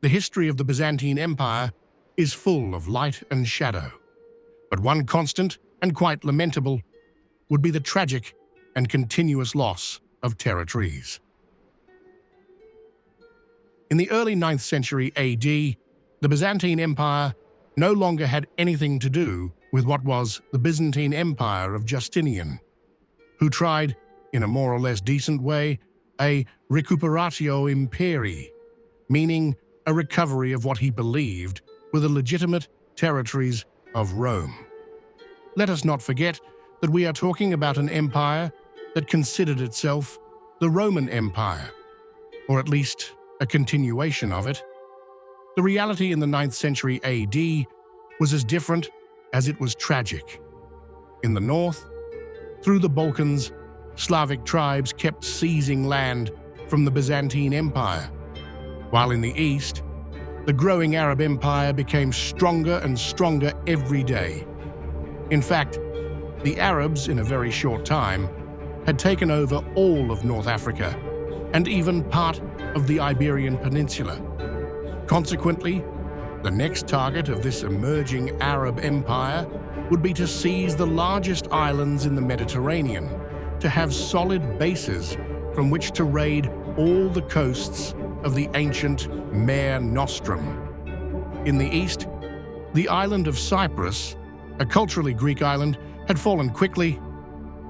The history of the Byzantine Empire is full of light and shadow, but one constant and quite lamentable would be the tragic and continuous loss of territories. In the early 9th century AD, the Byzantine Empire no longer had anything to do with what was the Byzantine Empire of Justinian, who tried, in a more or less decent way, a recuperatio imperii, meaning a recovery of what he believed were the legitimate territories of Rome. Let us not forget that we are talking about an empire that considered itself the Roman Empire, or at least a continuation of it. The reality in the 9th century AD was as different as it was tragic. In the north, through the Balkans, Slavic tribes kept seizing land from the Byzantine Empire, while in the east, the growing Arab Empire became stronger and stronger every day. In fact, the Arabs, in a very short time, had taken over all of North Africa and even part of the Iberian Peninsula. Consequently, the next target of this emerging Arab empire would be to seize the largest islands in the Mediterranean, to have solid bases from which to raid all the coasts of the ancient Mare Nostrum. In the east, the island of Cyprus, a culturally Greek island, had fallen quickly,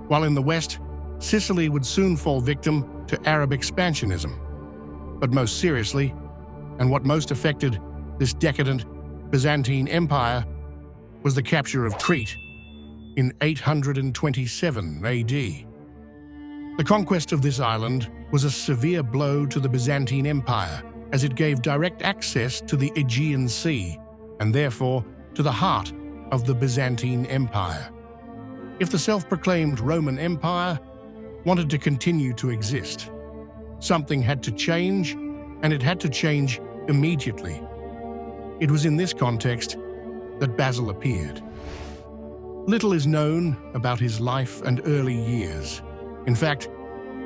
while in the west, Sicily would soon fall victim to Arab expansionism. But most seriously, and what most affected this decadent Byzantine Empire, was the capture of Crete in 827 AD. The conquest of this island was a severe blow to the Byzantine Empire, as it gave direct access to the Aegean Sea, and therefore to the heart of the Byzantine Empire. If the self-proclaimed Roman Empire wanted to continue to exist, something had to change, and it had to change immediately. It was in this context that Basil appeared. Little is known about his life and early years. In fact,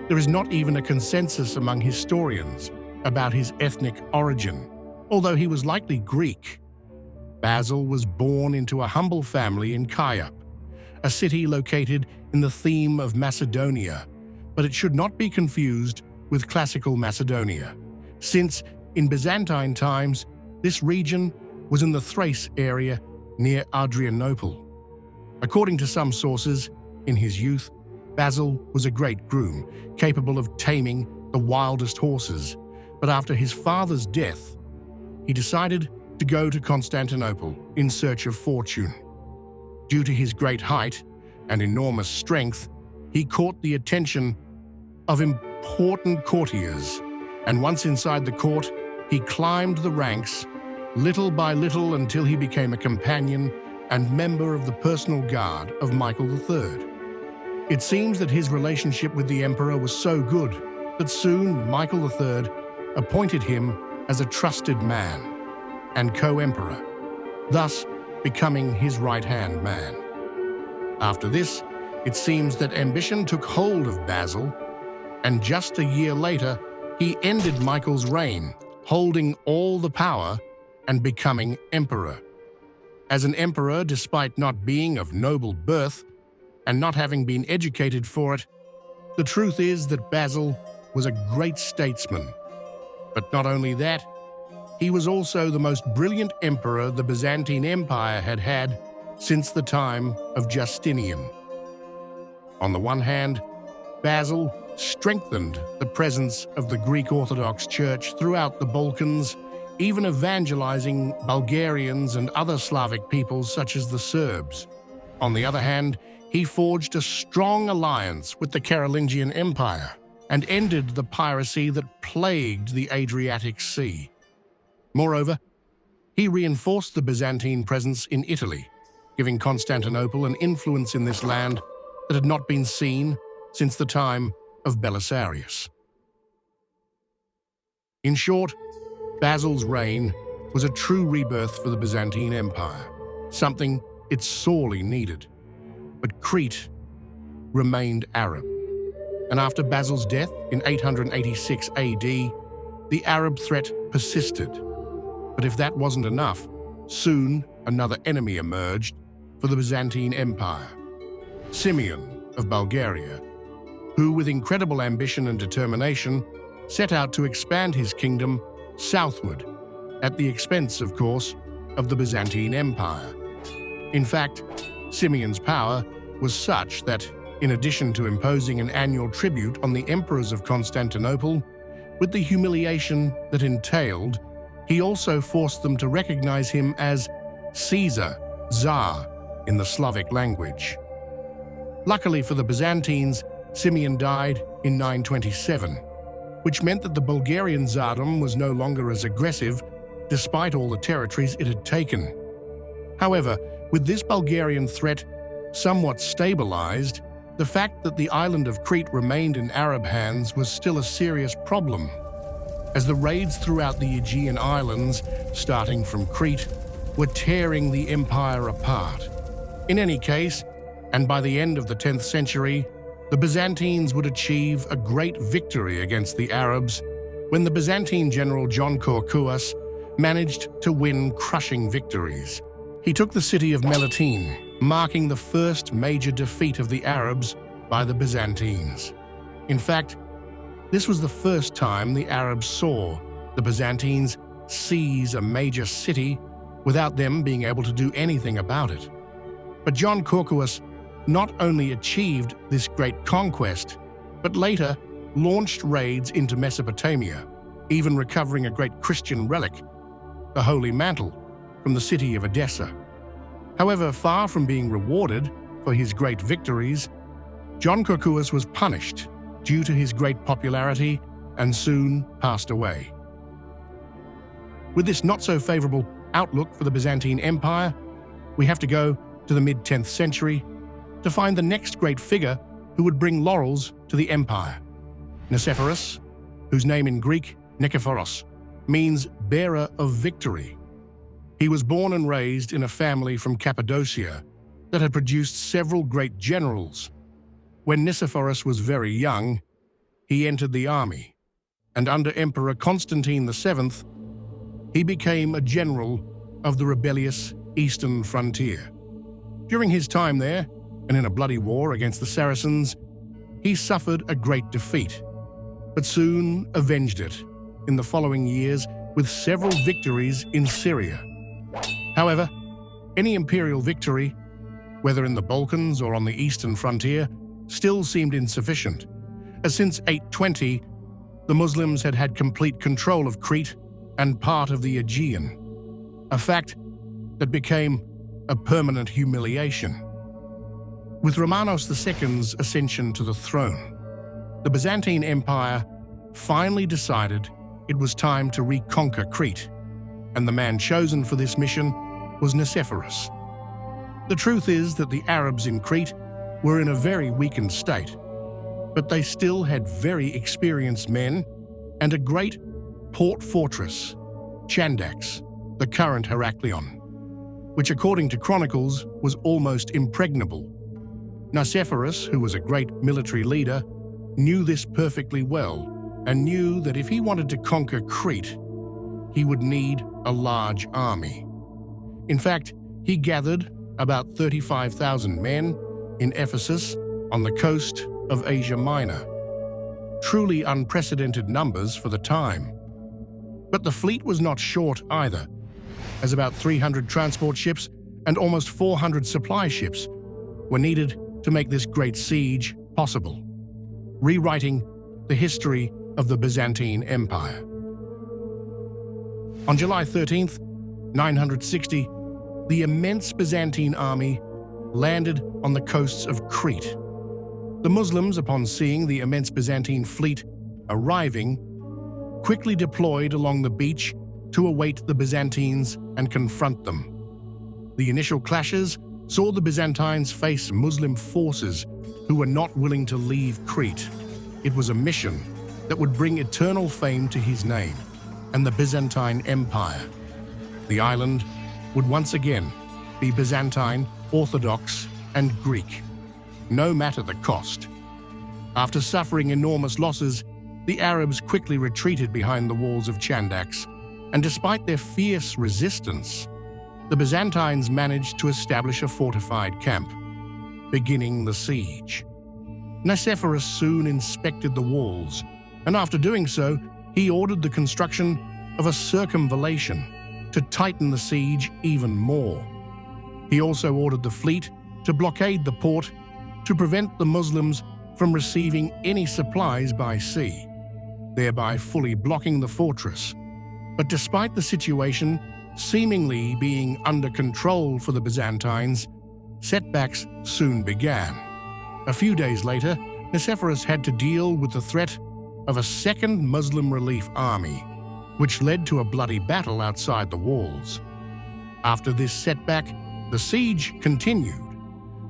there is not even a consensus among historians about his ethnic origin, although he was likely Greek. Basil was born into a humble family in Chiop, a city located in the theme of Macedonia, but it should not be confused with classical Macedonia, since in Byzantine times, this region was in the Thrace area near Adrianople. According to some sources, in his youth, Basil was a great groom, capable of taming the wildest horses, but after his father's death, he decided to go to Constantinople in search of fortune. Due to his great height and enormous strength, he caught the attention of important courtiers, and once inside the court, he climbed the ranks little by little until he became a companion and member of the personal guard of Michael III. It seems that his relationship with the emperor was so good that soon Michael III appointed him as a trusted man and co-emperor, thus becoming his right-hand man. After this, it seems that ambition took hold of Basil, and just a year later, he ended Michael's reign, holding all the power and becoming emperor. As an emperor, despite not being of noble birth and not having been educated for it, the truth is that Basil was a great statesman. But not only that, he was also the most brilliant emperor the Byzantine Empire had had since the time of Justinian. On the one hand, Basil strengthened the presence of the Greek Orthodox Church throughout the Balkans, even evangelizing Bulgarians and other Slavic peoples such as the Serbs. On the other hand, he forged a strong alliance with the Carolingian Empire and ended the piracy that plagued the Adriatic Sea. Moreover, he reinforced the Byzantine presence in Italy, giving Constantinople an influence in this land that had not been seen since the time of Belisarius. In short, Basil's reign was a true rebirth for the Byzantine Empire, something it sorely needed. But Crete remained Arab. And after Basil's death in 886 AD, the Arab threat persisted. But if that wasn't enough, soon another enemy emerged for the Byzantine Empire, Simeon of Bulgaria, who, with incredible ambition and determination, set out to expand his kingdom southward, at the expense, of course, of the Byzantine Empire. In fact, Simeon's power was such that, in addition to imposing an annual tribute on the emperors of Constantinople, with the humiliation that entailed, he also forced them to recognize him as Caesar, Tsar, in the Slavic language. Luckily for the Byzantines, Simeon died in 927, which meant that the Bulgarian Tsardom was no longer as aggressive, despite all the territories it had taken. However, with this Bulgarian threat somewhat stabilized, the fact that the island of Crete remained in Arab hands was still a serious problem, as the raids throughout the Aegean islands, starting from Crete, were tearing the empire apart. In any case, and by the end of the 10th century, the Byzantines would achieve a great victory against the Arabs when the Byzantine general John Nicephorus managed to win crushing victories. He took the city of Melitene, marking the first major defeat of the Arabs by the Byzantines. In fact, this was the first time the Arabs saw the Byzantines seize a major city without them being able to do anything about it. But John Nicephorus not only achieved this great conquest, but later launched raids into Mesopotamia, even recovering a great Christian relic, the Holy Mantle, from the city of Edessa. However, far from being rewarded for his great victories, John Nicephorus was punished due to his great popularity and soon passed away. With this not-so-favorable outlook for the Byzantine Empire, we have to go to the mid-10th century to find the next great figure who would bring laurels to the empire. Nicephorus, whose name in Greek, Nikephoros, means bearer of victory. He was born and raised in a family from Cappadocia that had produced several great generals. When Nicephorus was very young, he entered the army, and under Emperor Constantine VII, he became a general of the rebellious eastern frontier. During his time there, and in a bloody war against the Saracens, he suffered a great defeat, but soon avenged it in the following years with several victories in Syria. However, any imperial victory, whether in the Balkans or on the eastern frontier, still seemed insufficient, as since 820, the Muslims had had complete control of Crete and part of the Aegean, a fact that became a permanent humiliation. With Romanos II's ascension to the throne, the Byzantine Empire finally decided it was time to reconquer Crete, and the man chosen for this mission was Nicephorus. The truth is that the Arabs in Crete were in a very weakened state, but they still had very experienced men and a great port fortress, Chandax, the current Heraklion, which according to chronicles was almost impregnable. Nicephorus, who was a great military leader, knew this perfectly well and knew that if he wanted to conquer Crete, he would need a large army. In fact, he gathered about 35,000 men in Ephesus on the coast of Asia Minor. Truly unprecedented numbers for the time. But the fleet was not short either, as about 300 transport ships and almost 400 supply ships were needed to make this great siege possible, rewriting the history of the Byzantine Empire. On July 13th, 960, the immense Byzantine army landed on the coasts of Crete. The Muslims, upon seeing the immense Byzantine fleet arriving, quickly deployed along the beach to await the Byzantines and confront them. The initial clashes saw the Byzantines face Muslim forces who were not willing to leave Crete. It was a mission that would bring eternal fame to his name and the Byzantine Empire. The island would once again be Byzantine, Orthodox, and Greek, no matter the cost. After suffering enormous losses, the Arabs quickly retreated behind the walls of Chandax, and despite their fierce resistance, the Byzantines managed to establish a fortified camp, beginning the siege. Nicephorus soon inspected the walls, and after doing so, he ordered the construction of a circumvallation to tighten the siege even more. He also ordered the fleet to blockade the port to prevent the Muslims from receiving any supplies by sea, thereby fully blocking the fortress. But despite the situation seemingly being under control for the Byzantines, setbacks soon began. A few days later, Nicephorus had to deal with the threat of a second Muslim relief army, which led to a bloody battle outside the walls. After this setback, the siege continued,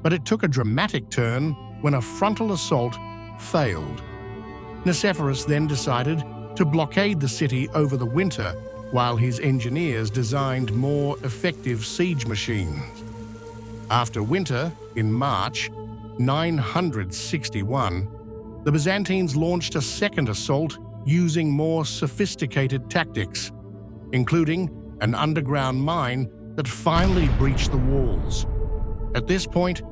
but it took a dramatic turn when a frontal assault failed. Nicephorus then decided to blockade the city over the winter while his engineers designed more effective siege machines. After winter, in March 961, the Byzantines launched a second assault using more sophisticated tactics, including an underground mine that finally breached the walls. At this point,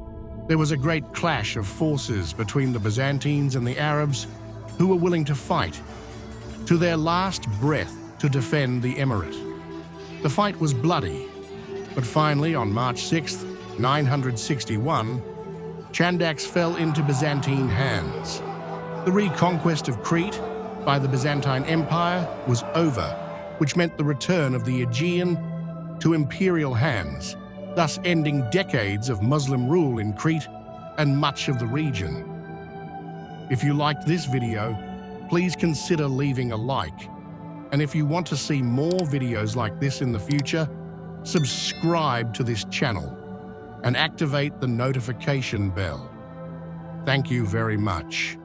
there was a great clash of forces between the Byzantines and the Arabs, who were willing to fight to their last breath to defend the emirate. The fight was bloody, but finally, on March 6, 961, Chandax fell into Byzantine hands. The reconquest of Crete by the Byzantine Empire was over, which meant the return of the Aegean to imperial hands, thus ending decades of Muslim rule in Crete and much of the region. If you liked this video, please consider leaving a like. And if you want to see more videos like this in the future, subscribe to this channel and activate the notification bell. Thank you very much.